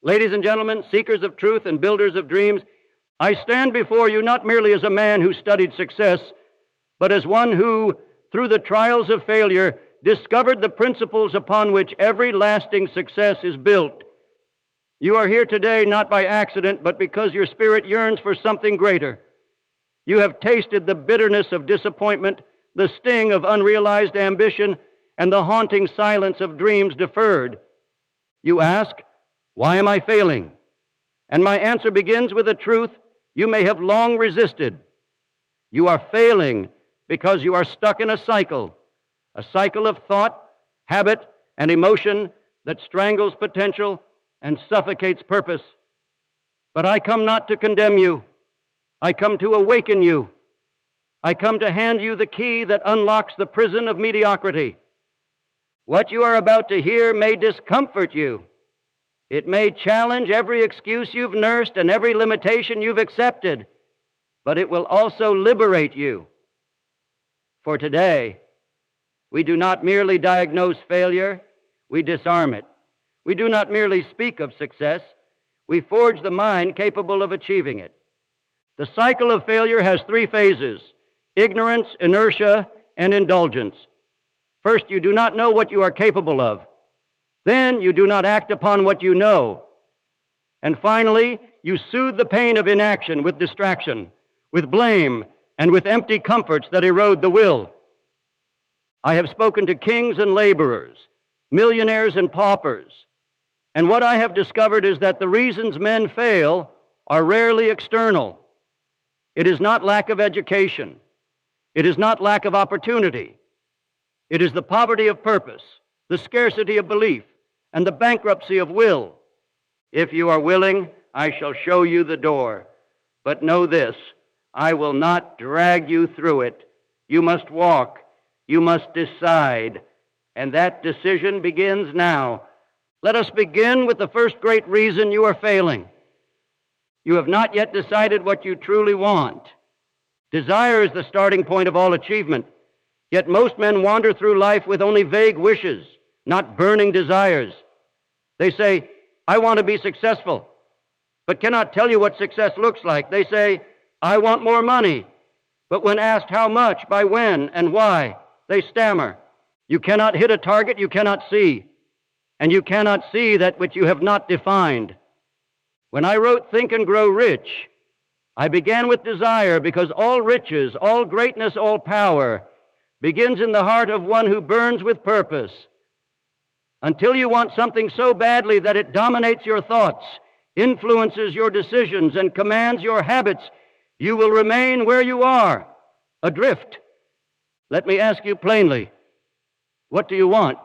Ladies and gentlemen, seekers of truth and builders of dreams, I stand before you not merely as a man who studied success, but as one who, through the trials of failure, discovered the principles upon which every lasting success is built. You are here today not by accident, but because your spirit yearns for something greater. You have tasted the bitterness of disappointment, the sting of unrealized ambition, and the haunting silence of dreams deferred. You ask, why am I failing? And my answer begins with a truth you may have long resisted. You are failing because you are stuck in a cycle of thought, habit, and emotion that strangles potential and suffocates purpose. But I come not to condemn you. I come to awaken you. I come to hand you the key that unlocks the prison of mediocrity. What you are about to hear may discomfort you. It may challenge every excuse you've nursed and every limitation you've accepted, but it will also liberate you. For today, we do not merely diagnose failure, we disarm it. We do not merely speak of success, we forge the mind capable of achieving it. The cycle of failure has three phases: ignorance, inertia, and indulgence. First, you do not know what you are capable of. Then you do not act upon what you know. And finally, you soothe the pain of inaction with distraction, with blame, and with empty comforts that erode the will. I have spoken to kings and laborers, millionaires and paupers, and what I have discovered is that the reasons men fail are rarely external. It is not lack of education. It is not lack of opportunity. It is the poverty of purpose, the scarcity of belief, and the bankruptcy of will. If you are willing, I shall show you the door. But know this, I will not drag you through it. You must walk. You must decide. And that decision begins now. Let us begin with the first great reason you are failing. You have not yet decided what you truly want. Desire is the starting point of all achievement. Yet most men wander through life with only vague wishes, not burning desires. They say, I want to be successful, but cannot tell you what success looks like. They say, I want more money, but when asked how much, by when, and why, they stammer. You cannot hit a target you cannot see, and you cannot see that which you have not defined. When I wrote Think and Grow Rich, I began with desire because all riches, all greatness, all power begins in the heart of one who burns with purpose. Until you want something so badly that it dominates your thoughts, influences your decisions, and commands your habits, you will remain where you are, adrift. Let me ask you plainly, what do you want?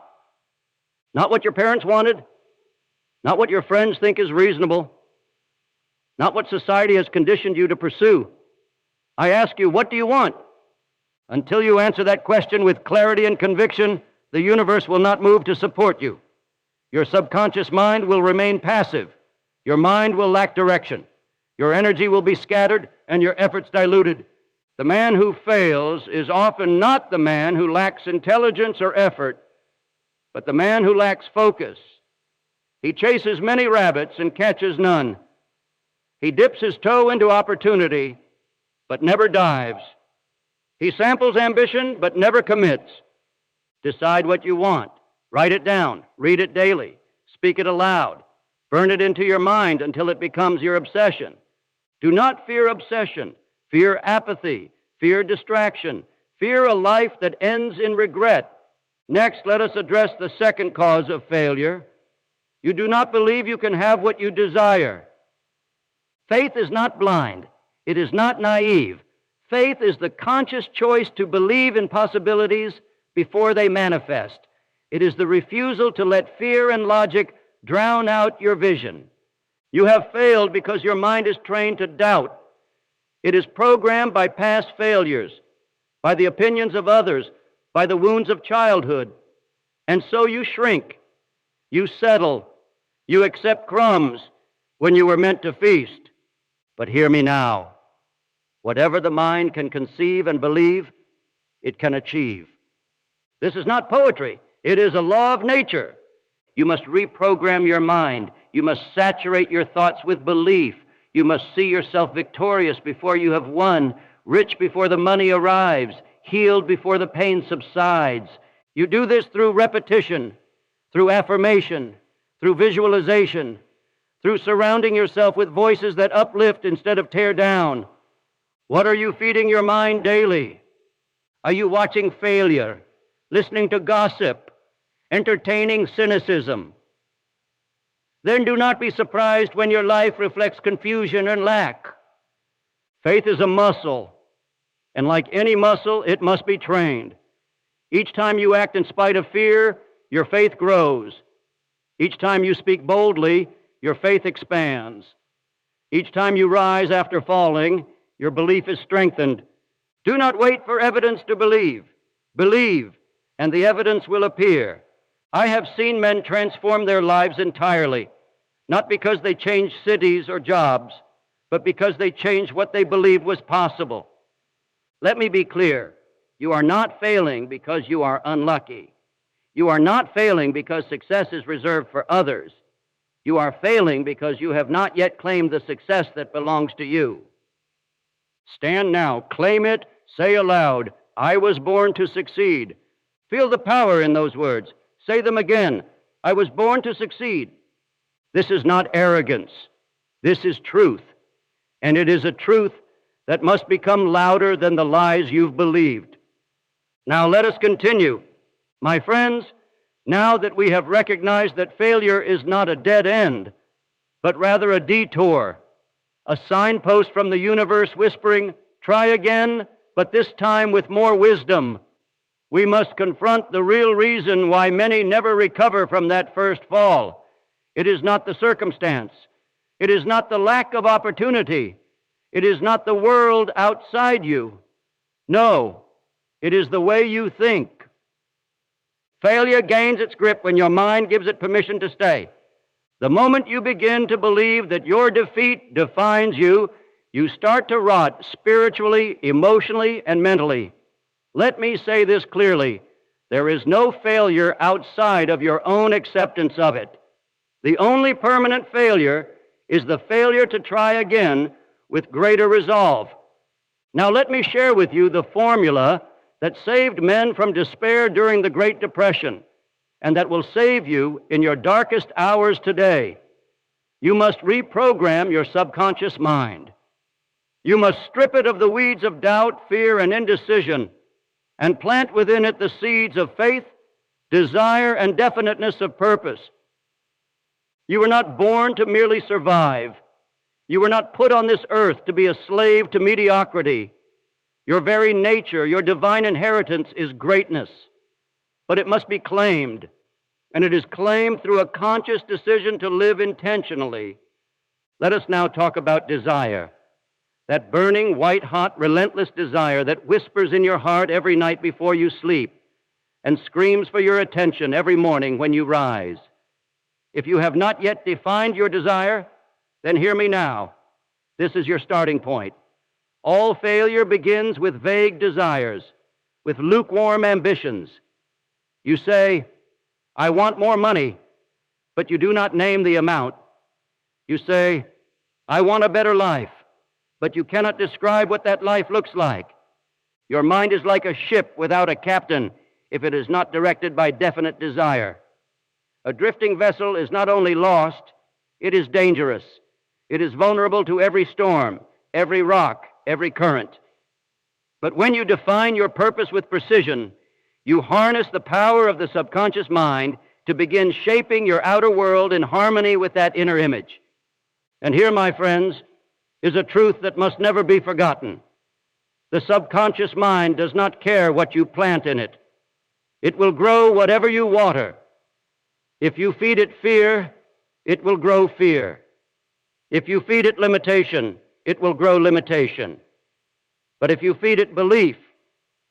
Not what your parents wanted, not what your friends think is reasonable, not what society has conditioned you to pursue. I ask you, what do you want? Until you answer that question with clarity and conviction, the universe will not move to support you. Your subconscious mind will remain passive. Your mind will lack direction. Your energy will be scattered and your efforts diluted. The man who fails is often not the man who lacks intelligence or effort, but the man who lacks focus. He chases many rabbits and catches none. He dips his toe into opportunity, but never dives. He samples ambition, but never commits. Decide what you want. Write it down. Read it daily. Speak it aloud. Burn it into your mind until it becomes your obsession. Do not fear obsession. Fear apathy. Fear distraction. Fear a life that ends in regret. Next, let us address the second cause of failure. You do not believe you can have what you desire. Faith is not blind. It is not naive. Faith is the conscious choice to believe in possibilities before they manifest. It is the refusal to let fear and logic drown out your vision. You have failed because your mind is trained to doubt. It is programmed by past failures, by the opinions of others, by the wounds of childhood. And so you shrink, you settle, you accept crumbs when you were meant to feast. But hear me now. Whatever the mind can conceive and believe, it can achieve. This is not poetry. It is a law of nature. You must reprogram your mind. You must saturate your thoughts with belief. You must see yourself victorious before you have won, rich before the money arrives, healed before the pain subsides. You do this through repetition, through affirmation, through visualization, through surrounding yourself with voices that uplift instead of tear down. What are you feeding your mind daily? Are you watching failure, listening to gossip, entertaining cynicism? Then do not be surprised when your life reflects confusion and lack. Faith is a muscle, and like any muscle, it must be trained. Each time you act in spite of fear, your faith grows. Each time you speak boldly, your faith expands. Each time you rise after falling, your belief is strengthened. Do not wait for evidence to believe. Believe, and the evidence will appear. I have seen men transform their lives entirely, not because they changed cities or jobs, but because they changed what they believed was possible. Let me be clear. You are not failing because you are unlucky. You are not failing because success is reserved for others. You are failing because you have not yet claimed the success that belongs to you. Stand now, claim it, say aloud, I was born to succeed. Feel the power in those words. Say them again. I was born to succeed. This is not arrogance. This is truth. And it is a truth that must become louder than the lies you've believed. Now let us continue. My friends, now that we have recognized that failure is not a dead end, but rather a detour, a signpost from the universe whispering, try again, but this time with more wisdom, we must confront the real reason why many never recover from that first fall. It is not the circumstance. It is not the lack of opportunity. It is not the world outside you. No, it is the way you think. Failure gains its grip when your mind gives it permission to stay. The moment you begin to believe that your defeat defines you, you start to rot spiritually, emotionally, and mentally. Let me say this clearly. There is no failure outside of your own acceptance of it. The only permanent failure is the failure to try again with greater resolve. Now let me share with you the formula that saved men from despair during the Great Depression, and that will save you in your darkest hours today. You must reprogram your subconscious mind. You must strip it of the weeds of doubt, fear, and indecision, and plant within it the seeds of faith, desire, and definiteness of purpose. You were not born to merely survive. You were not put on this earth to be a slave to mediocrity. Your very nature, your divine inheritance is greatness, but it must be claimed, and it is claimed through a conscious decision to live intentionally. Let us now talk about desire, that burning, white-hot, relentless desire that whispers in your heart every night before you sleep and screams for your attention every morning when you rise. If you have not yet defined your desire, then hear me now. This is your starting point. All failure begins with vague desires, with lukewarm ambitions. You say, I want more money, but you do not name the amount. You say, I want a better life, but you cannot describe what that life looks like. Your mind is like a ship without a captain if it is not directed by definite desire. A drifting vessel is not only lost, it is dangerous. It is vulnerable to every storm, every rock, every current. But when you define your purpose with precision, you harness the power of the subconscious mind to begin shaping your outer world in harmony with that inner image. And here, my friends, is a truth that must never be forgotten. The subconscious mind does not care what you plant in it. It will grow whatever you water. If you feed it fear, it will grow fear. If you feed it limitation, it will grow limitation. But if you feed it belief,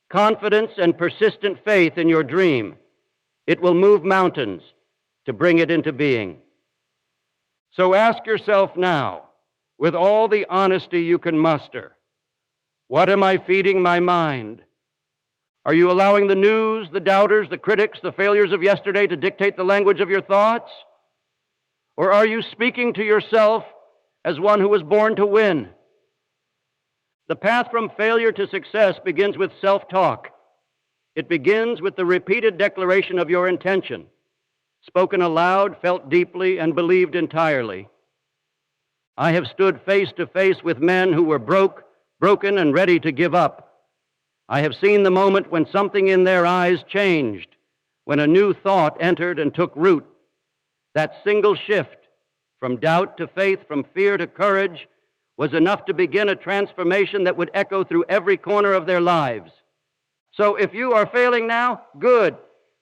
confidence, and persistent faith in your dream, it will move mountains to bring it into being. So ask yourself now, with all the honesty you can muster, what am I feeding my mind? Are you allowing the news, the doubters, the critics, the failures of yesterday to dictate the language of your thoughts? Or are you speaking to yourself as one who was born to win? The path from failure to success begins with self-talk. It begins with the repeated declaration of your intention, spoken aloud, felt deeply, and believed entirely. I have stood face to face with men who were broken, and ready to give up. I have seen the moment when something in their eyes changed, when a new thought entered and took root. That single shift from doubt to faith, from fear to courage, was enough to begin a transformation that would echo through every corner of their lives. So if you are failing now, good.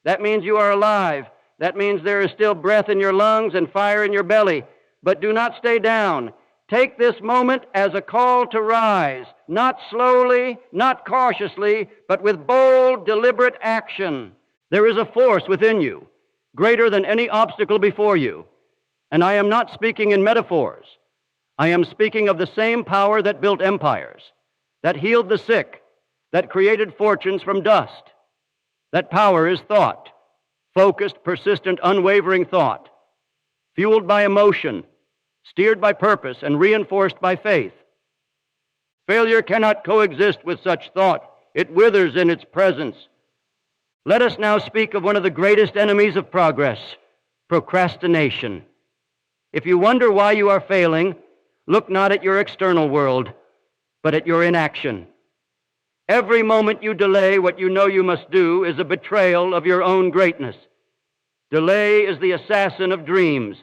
That means you are alive. That means there is still breath in your lungs and fire in your belly. But do not stay down. Take this moment as a call to rise, not slowly, not cautiously, but with bold, deliberate action. There is a force within you, greater than any obstacle before you. And I am not speaking in metaphors. I am speaking of the same power that built empires, that healed the sick, that created fortunes from dust. That power is thought, focused, persistent, unwavering thought, fueled by emotion, steered by purpose, and reinforced by faith. Failure cannot coexist with such thought. It withers in its presence. Let us now speak of one of the greatest enemies of progress, procrastination. If you wonder why you are failing, look not at your external world, but at your inaction. Every moment you delay what you know you must do is a betrayal of your own greatness. Delay is the assassin of dreams.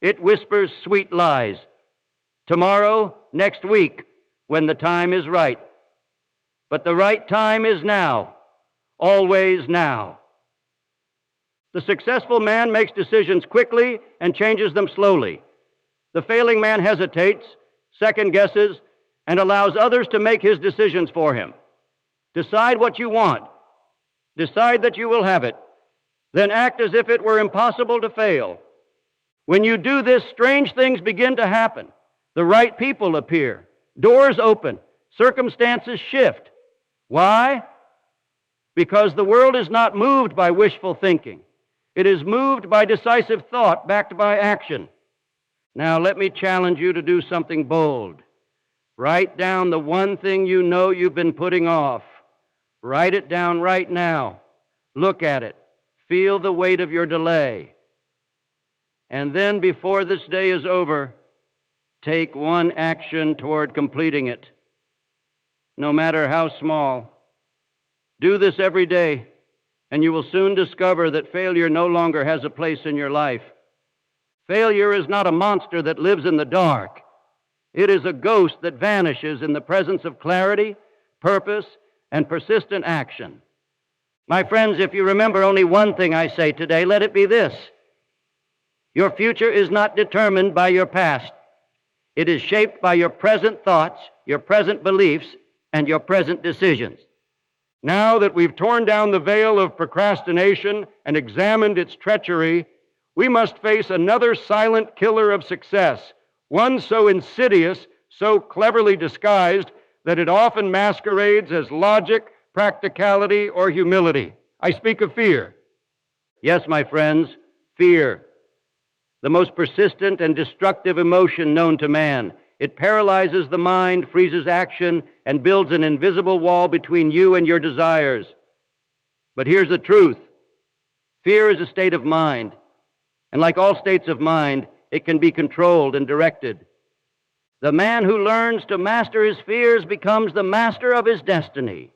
It whispers sweet lies. Tomorrow, next week, when the time is right. But the right time is now, always now. The successful man makes decisions quickly and changes them slowly. The failing man hesitates, second guesses, and allows others to make his decisions for him. Decide what you want. Decide that you will have it. Then act as if it were impossible to fail. When you do this, strange things begin to happen. The right people appear. Doors open. Circumstances shift. Why? Because the world is not moved by wishful thinking. It is moved by decisive thought backed by action. Now let me challenge you to do something bold. Write down the one thing you know you've been putting off. Write it down right now. Look at it. Feel the weight of your delay. And then, before this day is over, take one action toward completing it, no matter how small. Do this every day, and you will soon discover that failure no longer has a place in your life. Failure is not a monster that lives in the dark. It is a ghost that vanishes in the presence of clarity, purpose, and persistent action. My friends, if you remember only one thing I say today, let it be this. Your future is not determined by your past. It is shaped by your present thoughts, your present beliefs, and your present decisions. Now that we've torn down the veil of procrastination and examined its treachery, we must face another silent killer of success, one so insidious, so cleverly disguised, that it often masquerades as logic, practicality, or humility. I speak of fear. Yes, my friends, fear. The most persistent and destructive emotion known to man. It paralyzes the mind, freezes action, and builds an invisible wall between you and your desires. But here's the truth. Fear is a state of mind, and like all states of mind, it can be controlled and directed. The man who learns to master his fears becomes the master of his destiny.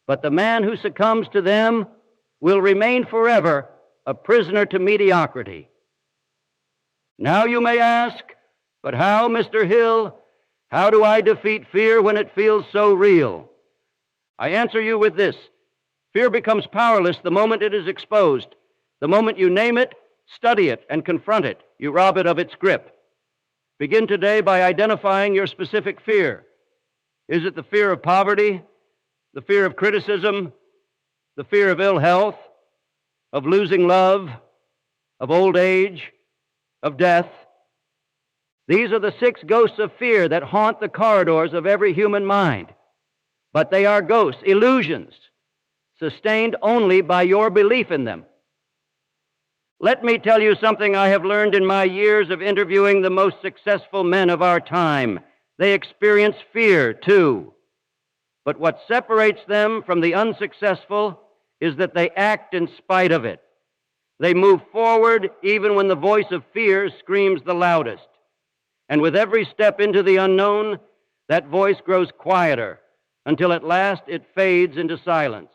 But the man who succumbs to them will remain forever a prisoner to mediocrity. Now you may ask, but how, Mr. Hill? How do I defeat fear when it feels so real? I answer you with this. Fear becomes powerless the moment it is exposed. The moment you name it, study it, and confront it, you rob it of its grip. Begin today by identifying your specific fear. Is it the fear of poverty, the fear of criticism, the fear of ill health, of losing love, of old age, of death? These are the 6 ghosts of fear that haunt the corridors of every human mind. But they are ghosts, illusions. sustained only by your belief in them. Let me tell you something I have learned in my years of interviewing the most successful men of our time. They experience fear, too. But what separates them from the unsuccessful is that they act in spite of it. They move forward even when the voice of fear screams the loudest. And with every step into the unknown, that voice grows quieter until at last it fades into silence.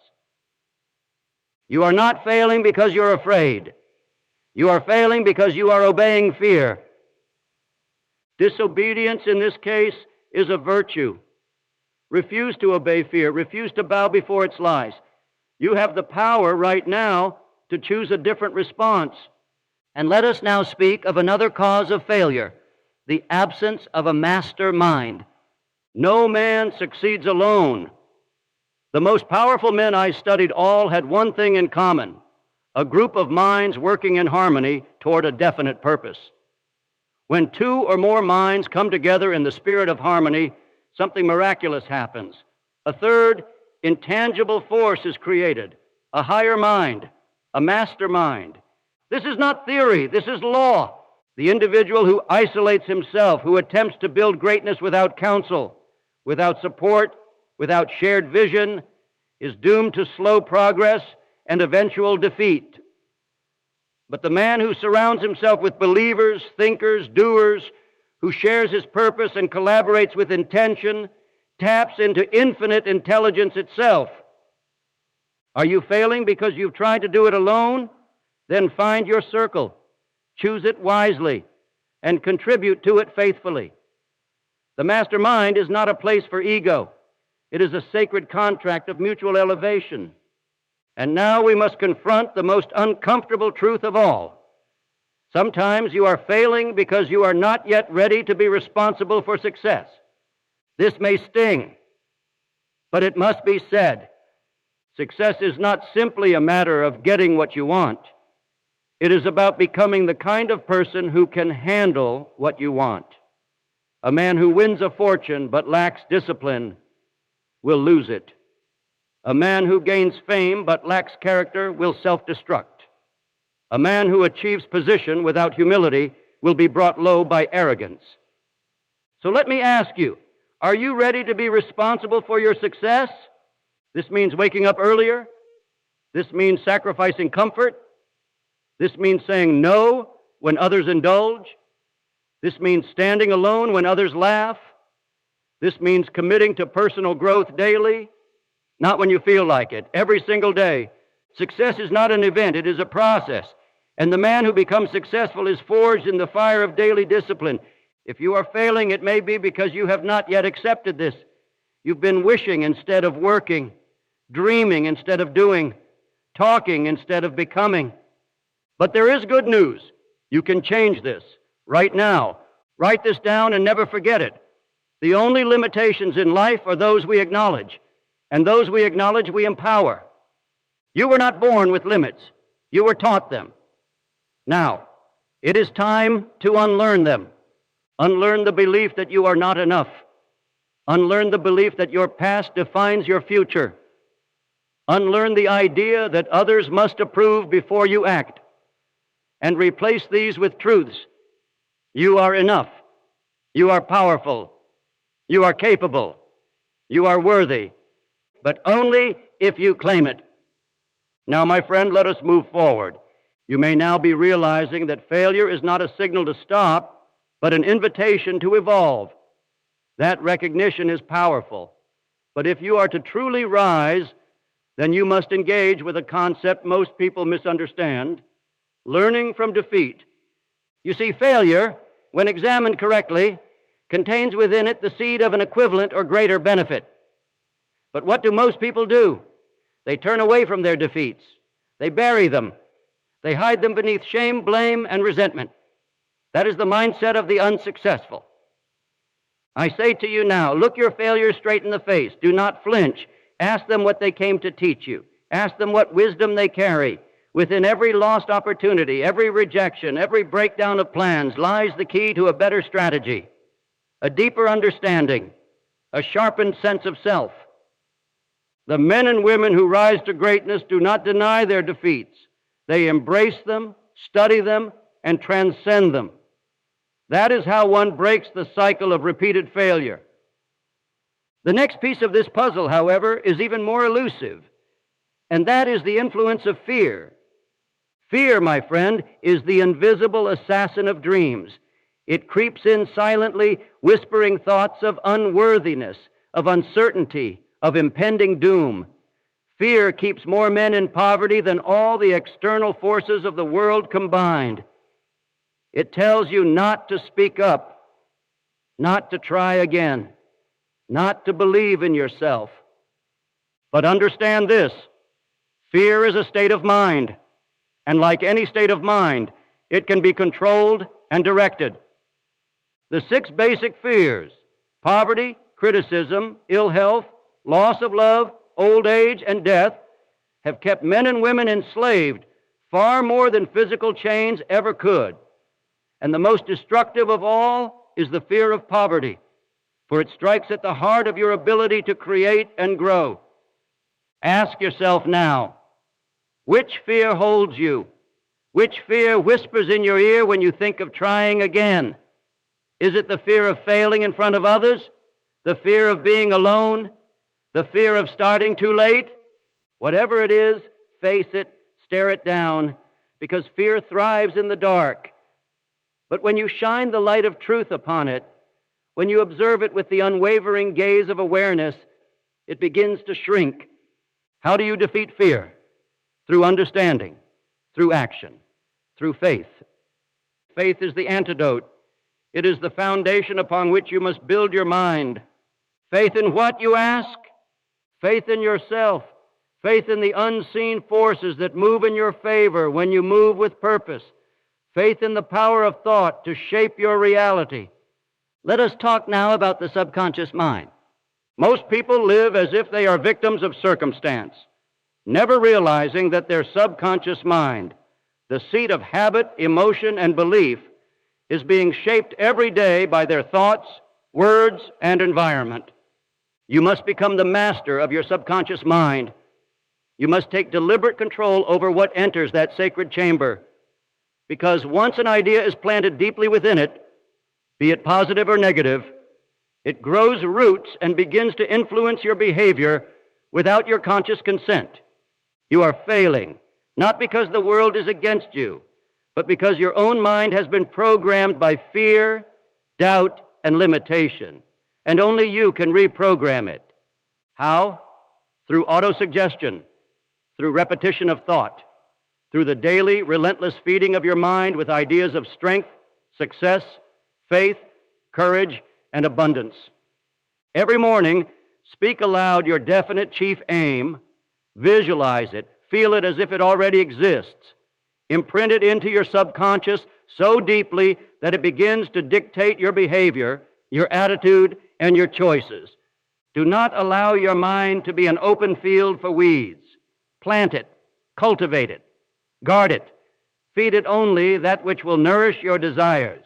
You are not failing because you're afraid. You are failing because you are obeying fear. Disobedience in this case is a virtue. Refuse to obey fear. Refuse to bow before its lies. You have the power right now to choose a different response. And let us now speak of another cause of failure, the absence of a master mind. No man succeeds alone. The most powerful men I studied all had one thing in common: a group of minds working in harmony toward a definite purpose. When two or more minds come together in the spirit of harmony, something miraculous happens. A third, intangible force is created, a higher mind, a mastermind. This is not theory, this is law. The individual who isolates himself, who attempts to build greatness without counsel, without support, without shared vision, is doomed to slow progress and eventual defeat. But the man who surrounds himself with believers, thinkers, doers, who shares his purpose and collaborates with intention, taps into infinite intelligence itself. Are you failing because you've tried to do it alone? Then find your circle, choose it wisely, and contribute to it faithfully. The mastermind is not a place for ego. It is a sacred contract of mutual elevation. And now we must confront the most uncomfortable truth of all. Sometimes you are failing because you are not yet ready to be responsible for success. This may sting, but it must be said. Success is not simply a matter of getting what you want. It is about becoming the kind of person who can handle what you want. A man who wins a fortune but lacks discipline will lose it. A man who gains fame but lacks character will self-destruct. A man who achieves position without humility will be brought low by arrogance. So let me ask you, are you ready to be responsible for your success? This means waking up earlier. This means sacrificing comfort. This means saying no when others indulge. This means standing alone when others laugh. This means committing to personal growth daily, not when you feel like it, every single day. Success is not an event, it is a process. And the man who becomes successful is forged in the fire of daily discipline. If you are failing, it may be because you have not yet accepted this. You've been wishing instead of working, dreaming instead of doing, talking instead of becoming. But there is good news. You can change this right now. Write this down and never forget it. The only limitations in life are those we acknowledge, and those we acknowledge we empower. You were not born with limits. You were taught them. Now, it is time to unlearn them. Unlearn the belief that you are not enough. Unlearn the belief that your past defines your future. Unlearn the idea that others must approve before you act. And replace these with truths. You are enough. You are powerful. You are capable. You are worthy. But only if you claim it. Now, my friend, let us move forward. You may now be realizing that failure is not a signal to stop, but an invitation to evolve. That recognition is powerful. But if you are to truly rise, then you must engage with a concept most people misunderstand: learning from defeat. You see, failure, when examined correctly, contains within it the seed of an equivalent or greater benefit. But what do most people do? They turn away from their defeats. They bury them. They hide them beneath shame, blame, and resentment. That is the mindset of the unsuccessful. I say to you now, look your failures straight in the face. Do not flinch. Ask them what they came to teach you. Ask them what wisdom they carry. Within every lost opportunity, every rejection, every breakdown of plans lies the key to a better strategy, a deeper understanding, a sharpened sense of self. The men and women who rise to greatness do not deny their defeats. They embrace them, study them, and transcend them. That is how one breaks the cycle of repeated failure. The next piece of this puzzle, however, is even more elusive, and that is the influence of fear. Fear, my friend, is the invisible assassin of dreams. It creeps in silently, whispering thoughts of unworthiness, of uncertainty, of impending doom. Fear keeps more men in poverty than all the external forces of the world combined. It tells you not to speak up, not to try again, not to believe in yourself. But understand this: fear is a state of mind, and like any state of mind, it can be controlled and directed. The 6 basic fears, poverty, criticism, ill health, loss of love, old age, and death, have kept men and women enslaved far more than physical chains ever could. And the most destructive of all is the fear of poverty, for it strikes at the heart of your ability to create and grow. Ask yourself now, which fear holds you? Which fear whispers in your ear when you think of trying again? Is it the fear of failing in front of others? The fear of being alone? The fear of starting too late? Whatever it is, face it, stare it down, because fear thrives in the dark. But when you shine the light of truth upon it, when you observe it with the unwavering gaze of awareness, it begins to shrink. How do you defeat fear? Through understanding, through action, through faith. Faith is the antidote. It is the foundation upon which you must build your mind. Faith in what, you ask? Faith in yourself. Faith in the unseen forces that move in your favor when you move with purpose. Faith in the power of thought to shape your reality. Let us talk now about the subconscious mind. Most people live as if they are victims of circumstance, never realizing that their subconscious mind, the seat of habit, emotion, and belief, is being shaped every day by their thoughts, words, and environment. You must become the master of your subconscious mind. You must take deliberate control over what enters that sacred chamber, because once an idea is planted deeply within it, be it positive or negative, it grows roots and begins to influence your behavior without your conscious consent. You are failing, not because the world is against you, but because your own mind has been programmed by fear, doubt, and limitation, and only you can reprogram it. How? Through autosuggestion, through repetition of thought, through the daily, relentless feeding of your mind with ideas of strength, success, faith, courage, and abundance. Every morning, speak aloud your definite chief aim, visualize it, feel it as if it already exists. Imprint it into your subconscious so deeply that it begins to dictate your behavior, your attitude, and your choices. Do not allow your mind to be an open field for weeds. Plant it, cultivate it, guard it, feed it only that which will nourish your desires.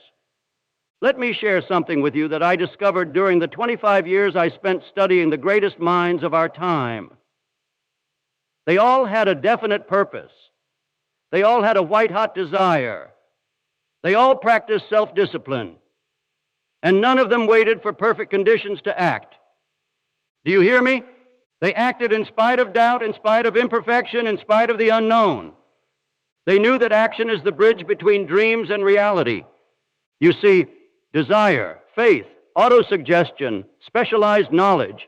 Let me share something with you that I discovered during the 25 years I spent studying the greatest minds of our time. They all had a definite purpose. They all had a white-hot desire. They all practiced self-discipline. And none of them waited for perfect conditions to act. Do you hear me? They acted in spite of doubt, in spite of imperfection, in spite of the unknown. They knew that action is the bridge between dreams and reality. You see, desire, faith, autosuggestion, specialized knowledge,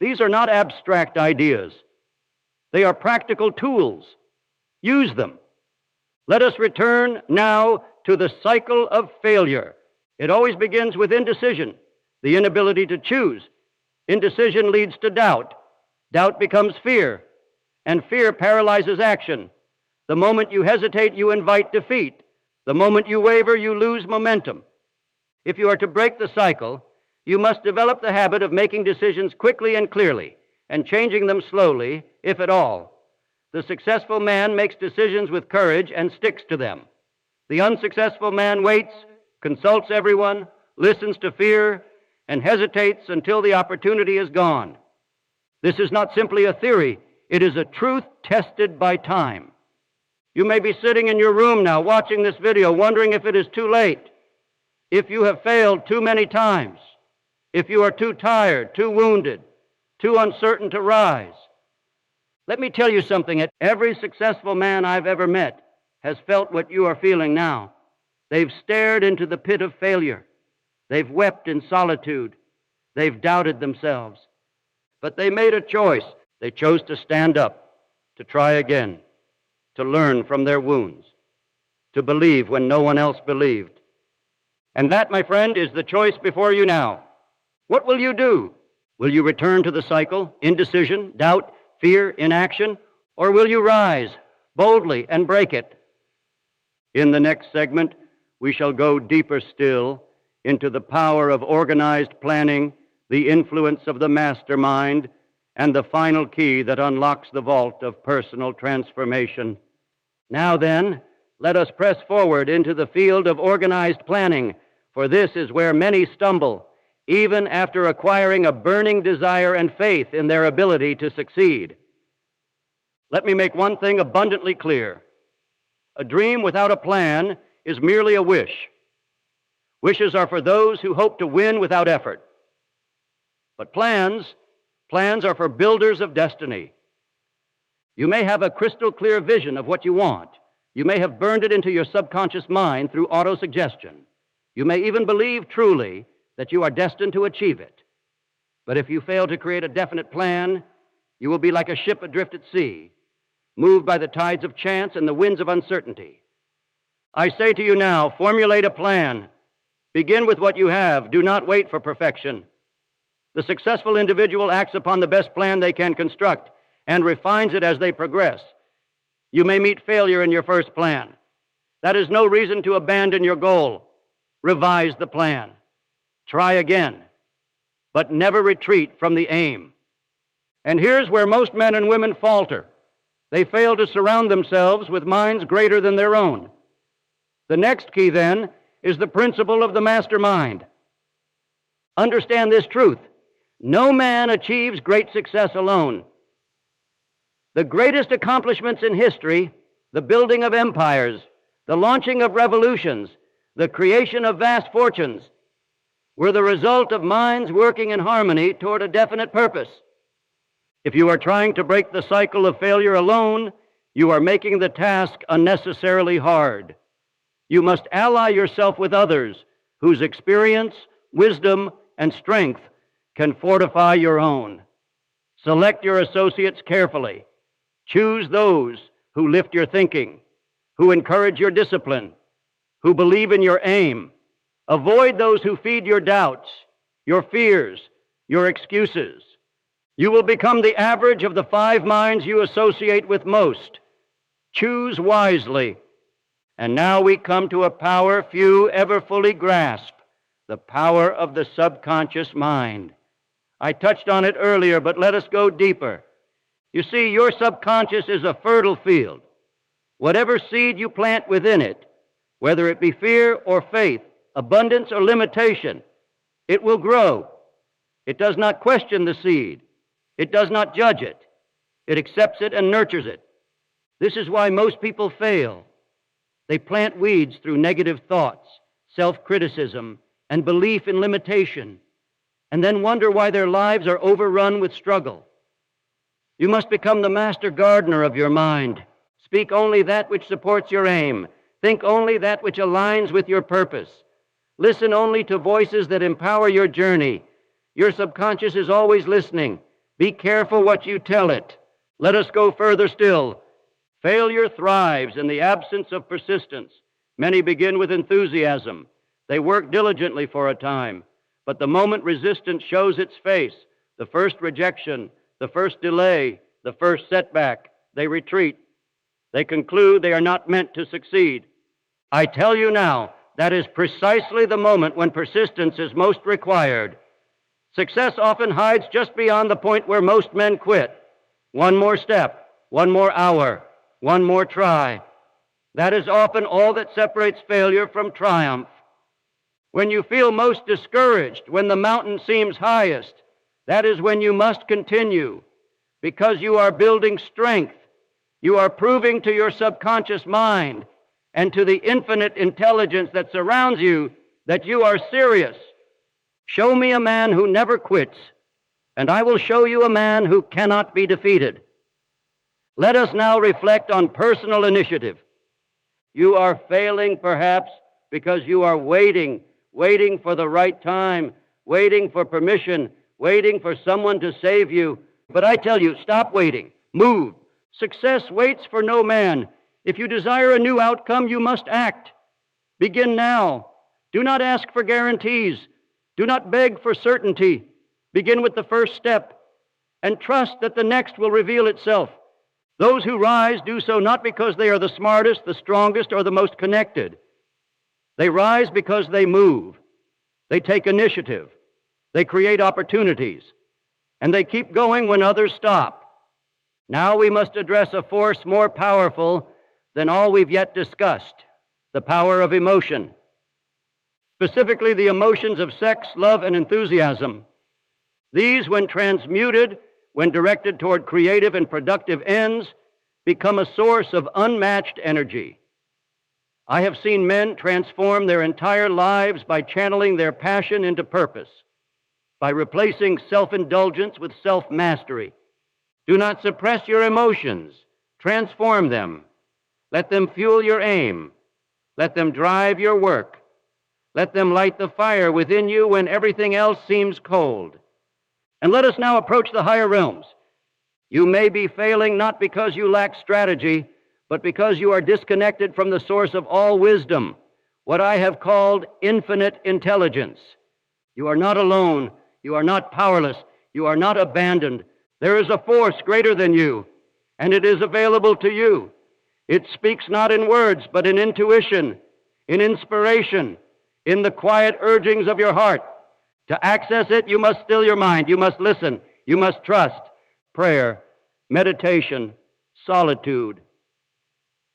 these are not abstract ideas. They are practical tools. Use them. Let us return now to the cycle of failure. It always begins with indecision, the inability to choose. Indecision leads to doubt. Doubt becomes fear, and fear paralyzes action. The moment you hesitate, you invite defeat. The moment you waver, you lose momentum. If you are to break the cycle, you must develop the habit of making decisions quickly and clearly, and changing them slowly, if at all. The successful man makes decisions with courage and sticks to them. The unsuccessful man waits, consults everyone, listens to fear, and hesitates until the opportunity is gone. This is not simply a theory. It is a truth tested by time. You may be sitting in your room now watching this video wondering if it is too late, if you have failed too many times, if you are too tired, too wounded, too uncertain to rise. Let me tell you something. Every successful man I've ever met has felt what you are feeling now. They've stared into the pit of failure. They've wept in solitude. They've doubted themselves. But they made a choice. They chose to stand up, to try again, to learn from their wounds, to believe when no one else believed. And that, my friend, is the choice before you now. What will you do? Will you return to the cycle, indecision, doubt, fear, inaction, or will you rise boldly and break it? In the next segment, we shall go deeper still into the power of organized planning, the influence of the mastermind, and the final key that unlocks the vault of personal transformation. Now then, let us press forward into the field of organized planning, for this is where many stumble, even after acquiring a burning desire and faith in their ability to succeed. Let me make one thing abundantly clear. A dream without a plan is merely a wish. Wishes are for those who hope to win without effort. But plans are for builders of destiny. You may have a crystal clear vision of what you want. You may have burned it into your subconscious mind through autosuggestion. You may even believe truly that you are destined to achieve it. But if you fail to create a definite plan, you will be like a ship adrift at sea, moved by the tides of chance and the winds of uncertainty. I say to you now, formulate a plan. Begin with what you have. Do not wait for perfection. The successful individual acts upon the best plan they can construct and refines it as they progress. You may meet failure in your first plan. That is no reason to abandon your goal. Revise the plan. Try again, but never retreat from the aim. And here's where most men and women falter. They fail to surround themselves with minds greater than their own. The next key, then, is the principle of the mastermind. Understand this truth. No man achieves great success alone. The greatest accomplishments in history, the building of empires, the launching of revolutions, the creation of vast fortunes, were the result of minds working in harmony toward a definite purpose. If you are trying to break the cycle of failure alone, you are making the task unnecessarily hard. You must ally yourself with others whose experience, wisdom, and strength can fortify your own. Select your associates carefully. Choose those who lift your thinking, who encourage your discipline, who believe in your aim. Avoid those who feed your doubts, your fears, your excuses. You will become the average of the 5 minds you associate with most. Choose wisely. And now we come to a power few ever fully grasp, the power of the subconscious mind. I touched on it earlier, but let us go deeper. You see, your subconscious is a fertile field. Whatever seed you plant within it, whether it be fear or faith, abundance or limitation, it will grow. It does not question the seed. It does not judge it. It accepts it and nurtures it. This is why most people fail. They plant weeds through negative thoughts, self-criticism, and belief in limitation, and then wonder why their lives are overrun with struggle. You must become the master gardener of your mind. Speak only that which supports your aim. Think only that which aligns with your purpose. Listen only to voices that empower your journey. Your subconscious is always listening. Be careful what you tell it. Let us go further still. Failure thrives in the absence of persistence. Many begin with enthusiasm. They work diligently for a time. But the moment resistance shows its face, the first rejection, the first delay, the first setback, they retreat. They conclude they are not meant to succeed. I tell you now, that is precisely the moment when persistence is most required. Success often hides just beyond the point where most men quit. One more step, one more hour, one more try. That is often all that separates failure from triumph. When you feel most discouraged, when the mountain seems highest, that is when you must continue. because you are building strength. You are proving to your subconscious mind and to the infinite intelligence that surrounds you that you are serious. Show me a man who never quits, and I will show you a man who cannot be defeated. Let us now reflect on personal initiative. You are failing, perhaps, because you are waiting for the right time, waiting for permission, waiting for someone to save you. But I tell you, stop waiting. Move. Success waits for no man. If you desire a new outcome, you must act. Begin now. Do not ask for guarantees. Do not beg for certainty. Begin with the first step and trust that the next will reveal itself. Those who rise do so not because they are the smartest, the strongest, or the most connected. They rise because they move. They take initiative. They create opportunities. And they keep going when others stop. Now we must address a force more powerful than all we've yet discussed, the power of emotion. Specifically, the emotions of sex, love, and enthusiasm. These, when transmuted, when directed toward creative and productive ends, become a source of unmatched energy. I have seen men transform their entire lives by channeling their passion into purpose, by replacing self-indulgence with self-mastery. Do not suppress your emotions. Transform them. Let them fuel your aim. Let them drive your work. Let them light the fire within you when everything else seems cold. And let us now approach the higher realms. You may be failing not because you lack strategy, but because you are disconnected from the source of all wisdom, what I have called infinite intelligence. You are not alone. You are not powerless. You are not abandoned. There is a force greater than you, and it is available to you. It speaks not in words, but in intuition, in inspiration, in the quiet urgings of your heart. To access it, you must still your mind. You must listen. You must trust. Prayer, meditation, solitude.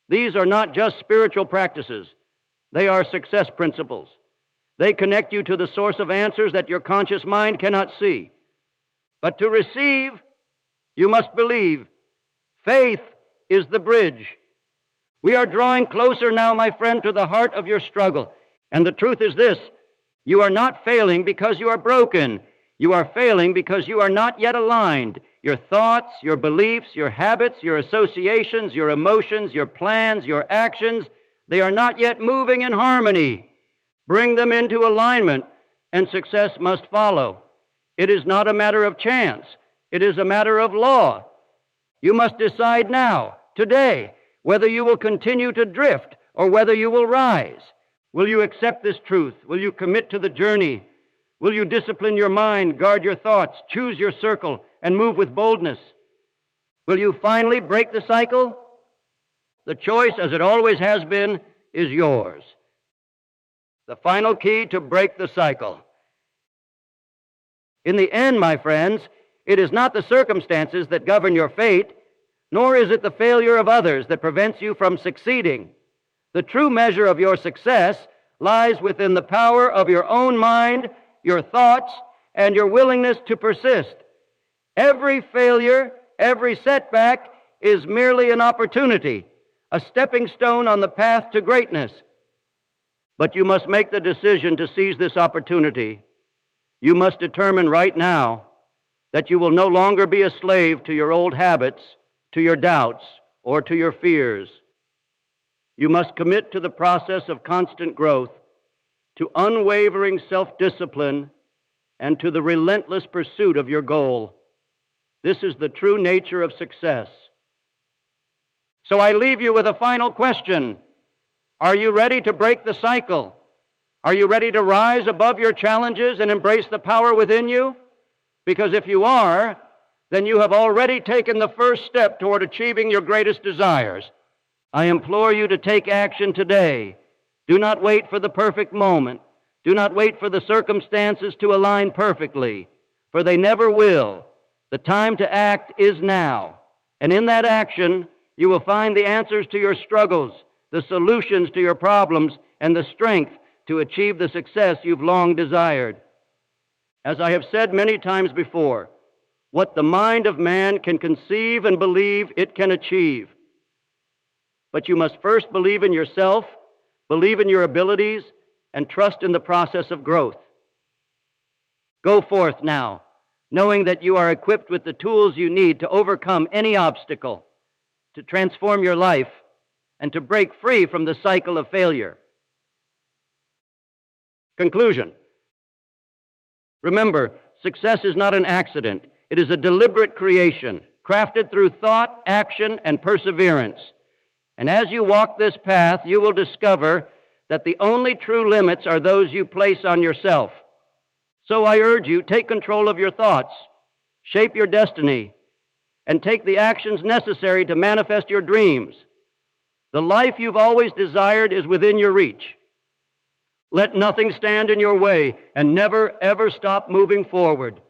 These are not just spiritual practices. They are success principles. They connect you to the source of answers that your conscious mind cannot see. But to receive, you must believe. Faith is the bridge. We are drawing closer now, my friend, to the heart of your struggle. And the truth is this: you are not failing because you are broken. You are failing because you are not yet aligned. Your thoughts, your beliefs, your habits, your associations, your emotions, your plans, your actions, they are not yet moving in harmony. Bring them into alignment, and success must follow. It is not a matter of chance. It is a matter of law. You must decide now, today, whether you will continue to drift or whether you will rise. Will you accept this truth? Will you commit to the journey? Will you discipline your mind, guard your thoughts, choose your circle, and move with boldness? Will you finally break the cycle? The choice, as it always has been, is yours. The final key to break the cycle. In the end, my friends, it is not the circumstances that govern your fate, nor is it the failure of others that prevents you from succeeding. The true measure of your success lies within the power of your own mind, your thoughts, and your willingness to persist. Every failure, every setback is merely an opportunity, a stepping stone on the path to greatness. But you must make the decision to seize this opportunity. You must determine right now that you will no longer be a slave to your old habits, to your doubts, or to your fears. You must commit to the process of constant growth, to unwavering self-discipline, and to the relentless pursuit of your goal. This is the true nature of success. So I leave you with a final question. Are you ready to break the cycle? Are you ready to rise above your challenges and embrace the power within you? Because if you are, then you have already taken the first step toward achieving your greatest desires. I implore you to take action today. Do not wait for the perfect moment. Do not wait for the circumstances to align perfectly, for they never will. The time to act is now. And in that action, you will find the answers to your struggles, the solutions to your problems, and the strength to achieve the success you've long desired. As I have said many times before, what the mind of man can conceive and believe it can achieve. But you must first believe in yourself, believe in your abilities, and trust in the process of growth. Go forth now, knowing that you are equipped with the tools you need to overcome any obstacle, to transform your life, and to break free from the cycle of failure. Conclusion. Remember, success is not an accident. It is a deliberate creation, crafted through thought, action, and perseverance. And as you walk this path, you will discover that the only true limits are those you place on yourself. So I urge you, take control of your thoughts, shape your destiny, and take the actions necessary to manifest your dreams. The life you've always desired is within your reach. Let nothing stand in your way, and never, ever stop moving forward.